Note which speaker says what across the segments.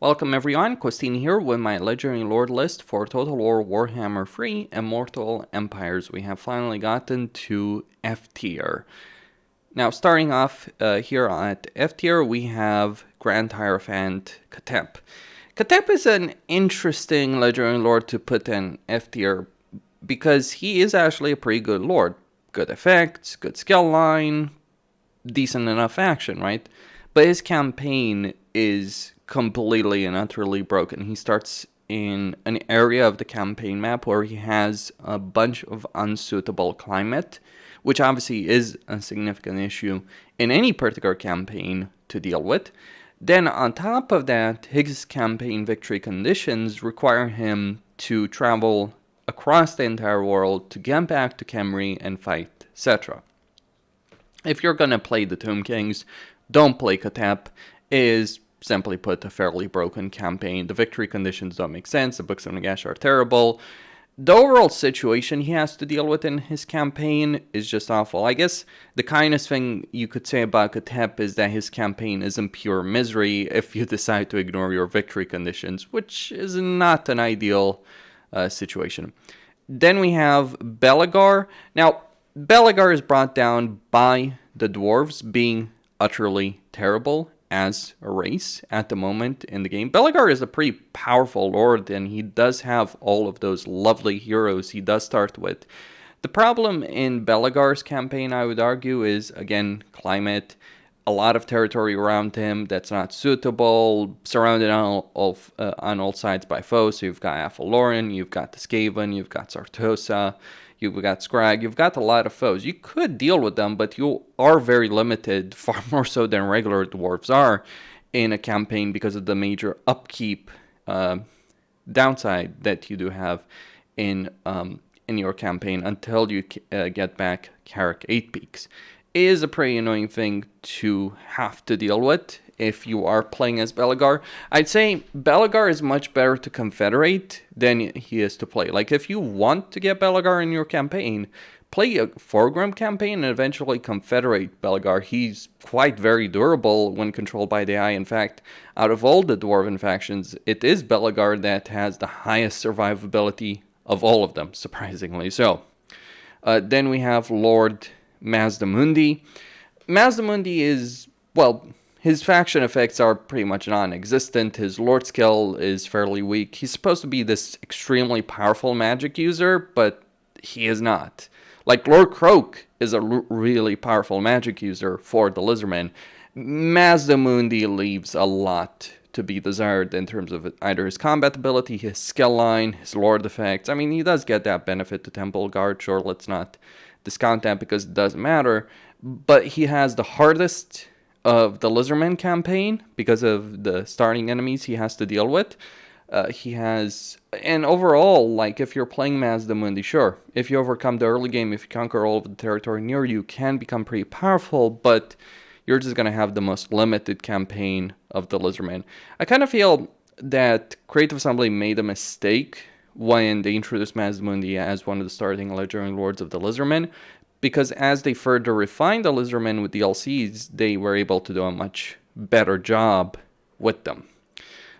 Speaker 1: Welcome everyone, Costin here with my Legendary Lord list for Total War Warhammer 3 Immortal Empires. We have finally gotten to F tier. Now starting off here at F tier, we have Grand Hierophant Catap. Catap is an interesting Legendary Lord to put in F tier because he is actually a pretty good Lord. Good effects, good skill line, decent enough action, right? But his campaign is completely and utterly broken. He starts in an area of the campaign map where he has a bunch of unsuitable climate, which obviously is a significant issue in any particular campaign to deal with. Then on top of that, his campaign victory conditions require him to travel across the entire world to get back to Khemri and fight, etc. If you're gonna play the Tomb Kings, don't play Catap. It is, simply put, a fairly broken campaign. The victory conditions don't make sense. The Books of Nagash are terrible. The overall situation he has to deal with in his campaign is just awful. I guess the kindest thing you could say about Catap is that his campaign isn't pure misery if you decide to ignore your victory conditions, which is not an ideal situation. Then we have Belgar. Now, Belgar is brought down by the dwarves being utterly terrible as a race at the moment in the game. Belgar is a pretty powerful lord, and he does have all of those lovely heroes he does start with. The problem in Belgar's campaign, I would argue, is, again, climate. A lot of territory around him that's not suitable, surrounded on all sides by foes. So you've got Athaloran, you've got the Skaven, you've got Sartosa, you've got Scrag, you've got a lot of foes. You could deal with them, but you are very limited, far more so than regular dwarves are, in a campaign because of the major upkeep downside that you do have in your campaign until you get back Carrick 8 Peaks. It is a pretty annoying thing to have to deal with if you are playing as Belgar. I'd say Belgar is much better to confederate than he is to play. Like, if you want to get Belgar in your campaign, play a foreground campaign and eventually confederate Belgar. He's quite very durable when controlled by the AI. In fact, out of all the Dwarven factions, it is Belgar that has the highest survivability of all of them, surprisingly so. Then we have Lord Mazda Mundi. Mazda Mundi is, well, his faction effects are pretty much non-existent. His lord skill is fairly weak. He's supposed to be this extremely powerful magic user, but he is not. Like, Lord Croak is a really powerful magic user for the Lizardmen. Mazda Mundi leaves a lot to be desired in terms of either his combat ability, his skill line, his lord effects. I mean, he does get that benefit to Temple Guard, sure, let's not discount that because it doesn't matter, but he has the hardest of the Lizardmen campaign because of the starting enemies he has to deal with. And overall, like, if you're playing Mazda Mundi, sure, if you overcome the early game, if you conquer all of the territory near you, can become pretty powerful, but you're just going to have the most limited campaign of the Lizardmen. I kind of feel that Creative Assembly made a mistake when they introduced Mazda Mundi as one of the starting Legendary Lords of the Lizardmen, because as they further refined the Lizardmen with DLCs, they were able to do a much better job with them.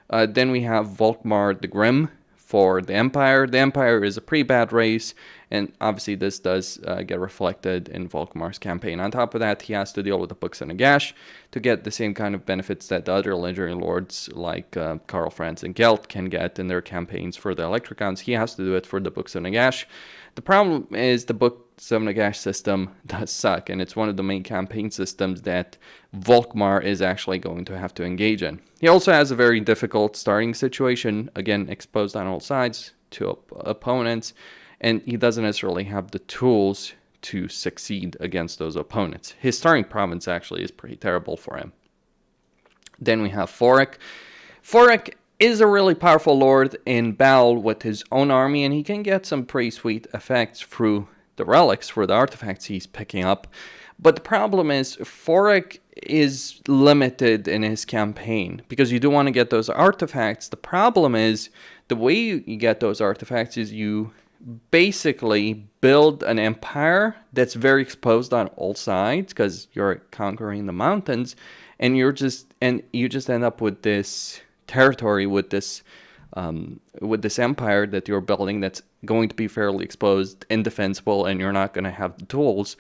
Speaker 1: Then we have Volkmar the Grim for the Empire. The Empire is a pretty bad race, and obviously this does get reflected in Volkmar's campaign. On top of that, he has to deal with the Books of Nagash to get the same kind of benefits that the other Legendary Lords like Karl Franz and Gelt can get in their campaigns for the Electricons. He has to do it for the Books of Nagash. The problem is the Books of Nagash system does suck, and it's one of the main campaign systems that Volkmar is actually going to have to engage in. He also has a very difficult starting situation, again, exposed on all sides to opponents, and he doesn't necessarily have the tools to succeed against those opponents. His starting province actually is pretty terrible for him. Then we have Forik. Forik is a really powerful lord in battle with his own army, and he can get some pretty sweet effects through the relics, through the artifacts he's picking up. But the problem is Forik is limited in his campaign because you do want to get those artifacts. The problem is the way you get those artifacts is you basically build an empire that's very exposed on all sides because you're conquering the mountains, and you just end up with this territory with this empire that you're building that's going to be fairly exposed, indefensible, and you're not going to have the tools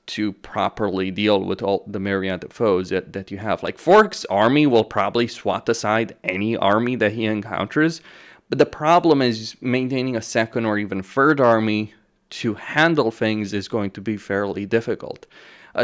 Speaker 1: to properly deal with all the myriad of foes that you have. Like, Fork's army will probably swat aside any army that he encounters, but the problem is maintaining a second or even third army to handle things is going to be fairly difficult.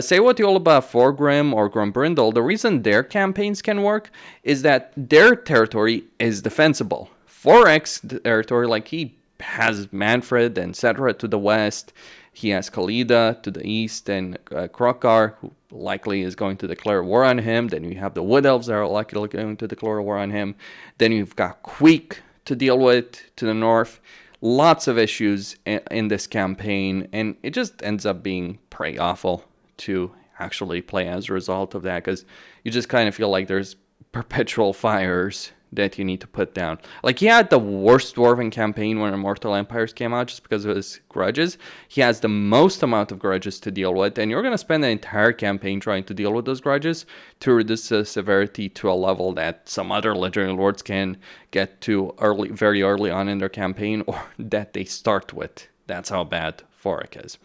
Speaker 1: Say what you'll about Forgrim or Grumbrindle, the reason their campaigns can work is that their territory is defensible. Forex's territory, like, he has Manfred and Cetera to the west, he has Khalida to the east, and Krokar, who likely is going to declare war on him. Then you have the Wood Elves that are likely going to declare war on him. Then you've got Queek to deal with to the north. Lots of issues in this campaign, and it just ends up being pretty awful to actually play as a result of that, because you just kind of feel like there's perpetual fires that you need to put down. Like, he had the worst Dwarven campaign when Immortal Empires came out just because of his grudges. He has the most amount of grudges to deal with, and you're going to spend the entire campaign trying to deal with those grudges to reduce the severity to a level that some other Legendary Lords can get to very early on in their campaign, or that they start with. That's how bad Forek is.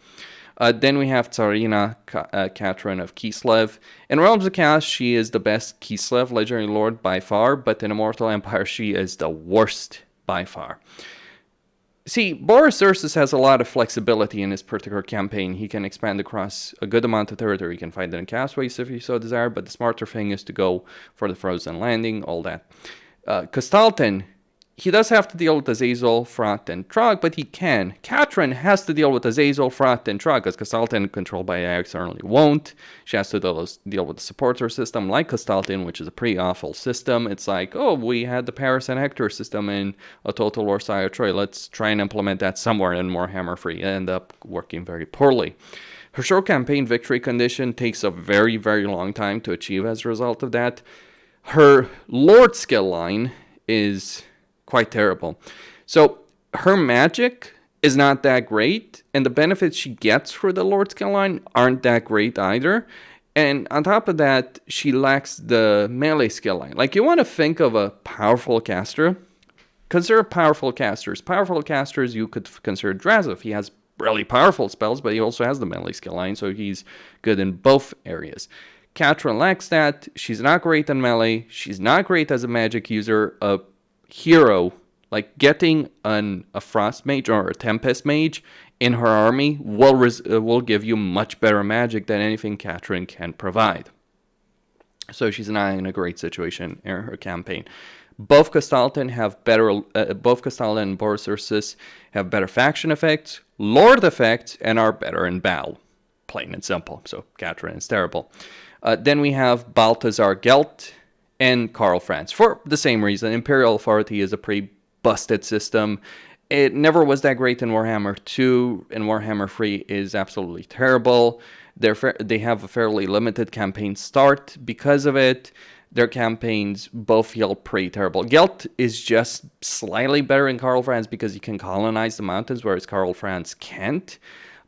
Speaker 1: Then we have Tsarina Katrin of Kislev. In Realms of Chaos, she is the best Kislev Legendary Lord by far, but in Immortal Empire, she is the worst by far. See, Boris Ursus has a lot of flexibility in this particular campaign. He can expand across a good amount of territory. You can find it in Castways if you so desire, but the smarter thing is to go for the Frozen Landing, all that. Castalton, he does have to deal with Azazel, Frat, and Trog, but he can. Katrin has to deal with Azazel, Frat, and Trog, because Castalton, controlled by AI, certainly won't. She has to deal with the supporter system like Castalton, which is a pretty awful system. It's like, oh, we had the Paris and Hector system in a Total War Sire Troy. Let's try and implement that somewhere in Warhammer 3. It ended up working very poorly. Her short campaign victory condition takes a very, very long time to achieve as a result of that. Her Lord skill line is quite terrible. So her magic is not that great, and the benefits she gets for the Lord skill line aren't that great either. And on top of that, she lacks the melee skill line. Like, you want to think of a powerful caster. Consider powerful casters. Powerful casters, you could consider Drazov. He has really powerful spells, but he also has the melee skill line, so he's good in both areas. Katrin lacks that. She's not great in melee. She's not great as a magic user. A hero, like getting a Frost Mage or a Tempest Mage in her army will give you much better magic than anything Katrin can provide. So she's not in a great situation in her campaign. Both Castalton and Boris Ursus have better faction effects, Lord effects, and are better in battle. Plain and simple. So Katrin is terrible. Then we have Balthazar Gelt and Karl Franz, for the same reason. Imperial Authority is a pretty busted system. It never was that great in Warhammer 2, and Warhammer 3 is absolutely terrible. They have a fairly limited campaign start because of it. Their campaigns both feel pretty terrible. Gelt is just slightly better in Karl Franz because he can colonize the mountains, whereas Karl Franz can't.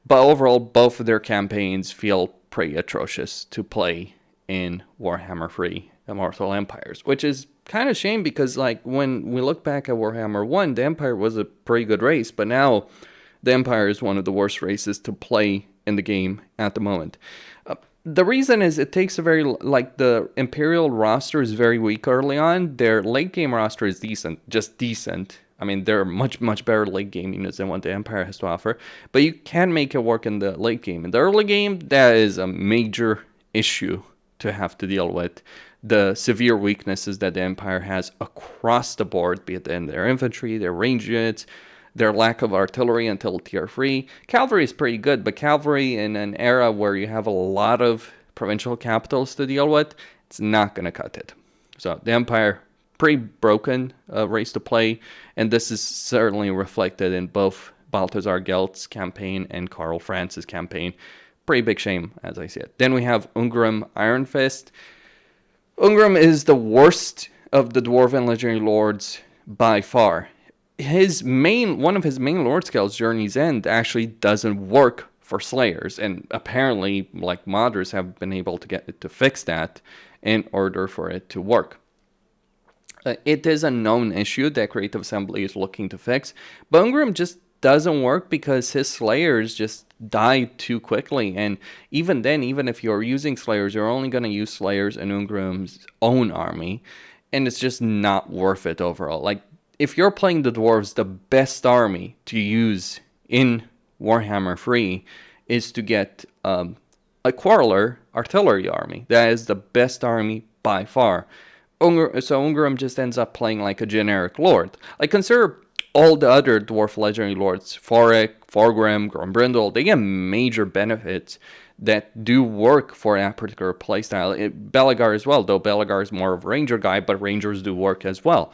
Speaker 1: But overall, both of their campaigns feel pretty atrocious to play in Warhammer 3 Immortal Empires, which is kind of a shame because, like, when we look back at Warhammer 1, the Empire was a pretty good race, but now the Empire is one of the worst races to play in the game at the moment. The reason is it takes the Imperial roster is very weak early on. Their late game roster is just decent. I mean, they're much, much better late game units than what the Empire has to offer, but you can make it work in the late game. In the early game, that is a major issue to have to deal with. The severe weaknesses that the Empire has across the board, be it in their infantry, their range units, their lack of artillery until tier 3. Cavalry is pretty good, but cavalry in an era where you have a lot of provincial capitals to deal with, it's not going to cut it. So the Empire, pretty broken race to play, and this is certainly reflected in both Balthazar Gelt's campaign and Karl Franz's campaign. Pretty big shame, as I said. Then we have Ungrim Iron Fist. Ungrim is the worst of the Dwarven Legendary Lords by far. One of his main Lord skills, Journey's End, actually doesn't work for Slayers, and apparently, like, modders have been able to get it to fix that in order for it to work. It is a known issue that Creative Assembly is looking to fix, but Ungrim just doesn't work because his Slayers just die too quickly, and even then, even if you're using Slayers, you're only going to use Slayers in Ungrim's own army, and it's just not worth it overall. Like, if you're playing the Dwarves, the best army to use in Warhammer 3 is to get a Quarreler artillery army. That is the best army by far. So Ungrim just ends up playing like a generic lord. Like, consider all the other dwarf legendary lords, Forek, Forgrim, Grombrindle, they get major benefits that do work for that particular playstyle. Belgar as well, though Belgar is more of a ranger guy, but rangers do work as well.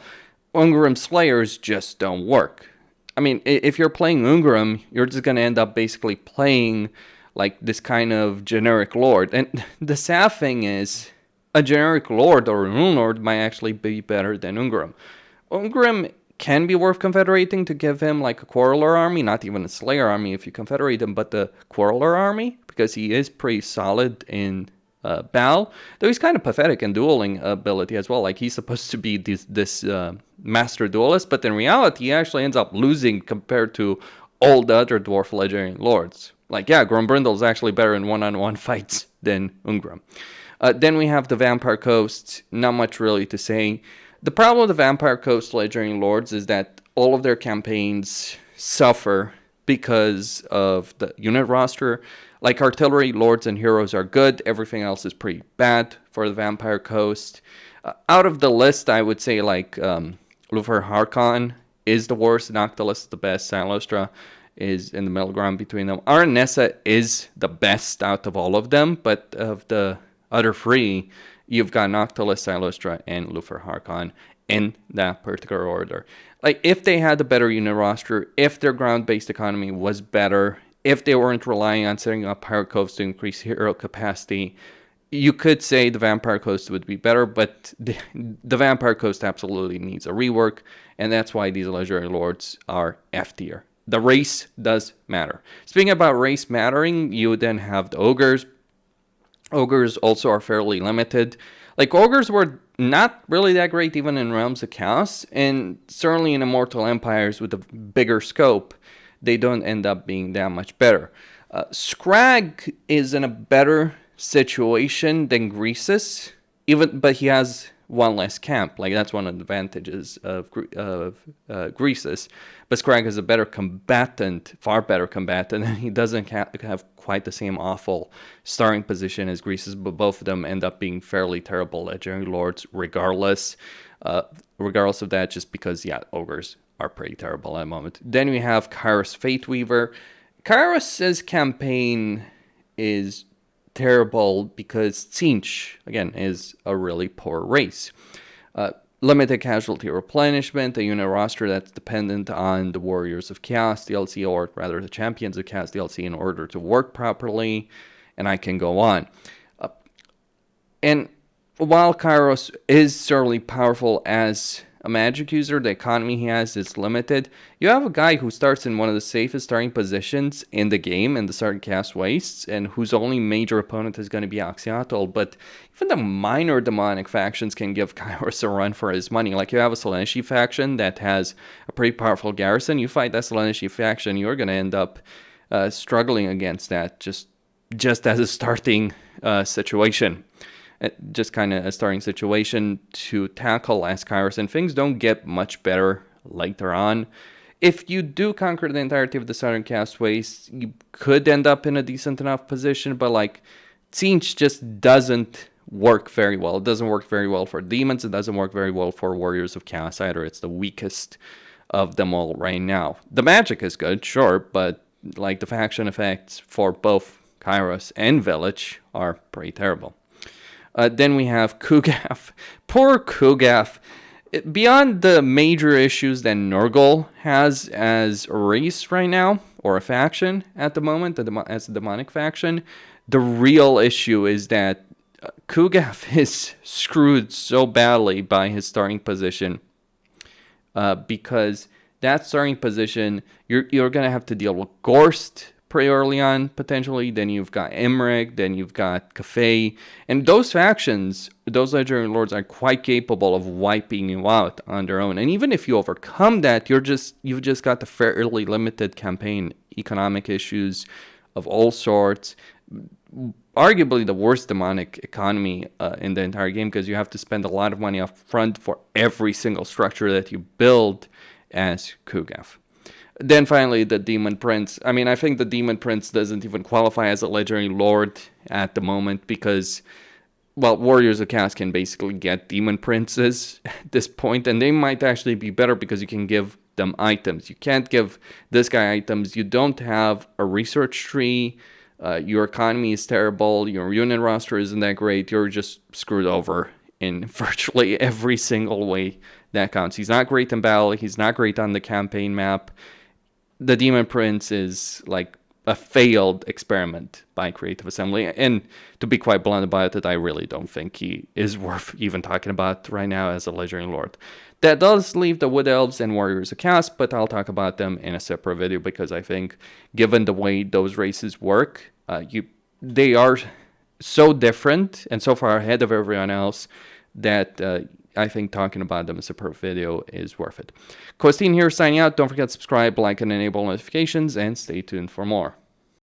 Speaker 1: Ungrim Slayers just don't work. I mean, if you're playing Ungrim, you're just going to end up basically playing like this kind of generic lord. And the sad thing is, a generic lord or a rune lord might actually be better than Ungrim. Ungrim can be worth confederating to give him like a Quarreler army, not even a Slayer army if you confederate him, but the Quarreler army, because he is pretty solid in battle, though he's kind of pathetic in dueling ability as well. Like, he's supposed to be this master duelist, but in reality he actually ends up losing compared to all the other dwarf legendary lords. Like, yeah, Grombrindle is actually better in one-on-one fights than Ungrim. Then we have the Vampire Coast. Not much really to say. The problem with the Vampire Coast legendary lords is that all of their campaigns suffer because of the unit roster. Like, artillery, lords, and heroes are good. Everything else is pretty bad for the Vampire Coast. Out of the list, I would say, like, Luthor Harkon is the worst. Noctilus is the best. Salostra is in the middle ground between them. Aranessa is the best out of all of them, but of the other three, you've got Noctilus, Salostra, and Luthor Harkon in that particular order. Like, if they had a better unit roster, if their ground-based economy was better, if they weren't relying on setting up Pirate Coves to increase hero capacity, you could say the Vampire Coast would be better, but the Vampire Coast absolutely needs a rework, and that's why these legendary lords are F tier. The race does matter. Speaking about race mattering, you then have the Ogres. Ogres also are fairly limited. Like, Ogres were not really that great even in Realms of Chaos, and certainly in Immortal Empires with a bigger scope, they don't end up being that much better. Scrag is in a better situation than Greasus, but he has one less camp. Like, that's one of the advantages of Greasus. But Scrag is a better combatant, far better combatant, and he doesn't have quite the same awful starting position as Greasus, but both of them end up being fairly terrible legendary lords regardless. Regardless of that, just because, yeah, ogres are pretty terrible at the moment. Then we have Kairos Fateweaver. Kairos' campaign is terrible because Tzeentch, again, is a really poor race. Limited casualty replenishment, a unit roster that's dependent on the Warriors of Chaos DLC, or rather the Champions of Chaos DLC, in order to work properly, and I can go on. And while Kairos is certainly powerful as a magic user, the economy he has is limited. You have a guy who starts in one of the safest starting positions in the game, in the starting cast wastes, and whose only major opponent is going to be Axiatl, but even the minor demonic factions can give Kairos a run for his money. Like, you have a Selenishi faction that has a pretty powerful garrison. You fight that Selenishi faction, you're going to end up struggling against that just as a starting situation. Just kind of a starting situation to tackle as Kairos, and things don't get much better later on. If you do conquer the entirety of the Southern Castaways, you could end up in a decent enough position, but like, Tzeentch just doesn't work very well. It doesn't work very well for demons. It doesn't work very well for Warriors of Chaos either. It's the weakest of them all right now. The magic is good, sure, but like, the faction effects for both Kairos and Village are pretty terrible. Then we have Kugaf. Poor Kugaf. Beyond the major issues that Nurgle has as a race right now, or a faction at the moment, as a demonic faction, the real issue is that Kugaf is screwed so badly by his starting position, because that starting position, you're going to have to deal with Gorst, pretty early on, potentially. Then you've got Emmerich, then you've got Cafe. And those factions, those legendary lords are quite capable of wiping you out on their own. And even if you overcome that, you've just got the fairly limited campaign, economic issues of all sorts. Arguably the worst demonic economy in the entire game, because you have to spend a lot of money up front for every single structure that you build as Kugaf. Then finally, the Demon Prince. I mean, I think the Demon Prince doesn't even qualify as a legendary lord at the moment because, well, Warriors of Chaos can basically get Demon Princes at this point, and they might actually be better because you can give them items. You can't give this guy items. You don't have a research tree. Your economy is terrible. Your unit roster isn't that great. You're just screwed over in virtually every single way that counts. He's not great in battle. He's not great on the campaign map. The Demon Prince is like a failed experiment by Creative Assembly. And to be quite blunt about it, I really don't think he is worth even talking about right now as a legendary lord. That does leave the Wood Elves and Warriors of Chaos, but I'll talk about them in a separate video because I think given the way those races work, they are so different and so far ahead of everyone else that I think talking about them in a separate video is worth it. Costin here signing out. Don't forget to subscribe, like, and enable notifications, and stay tuned for more.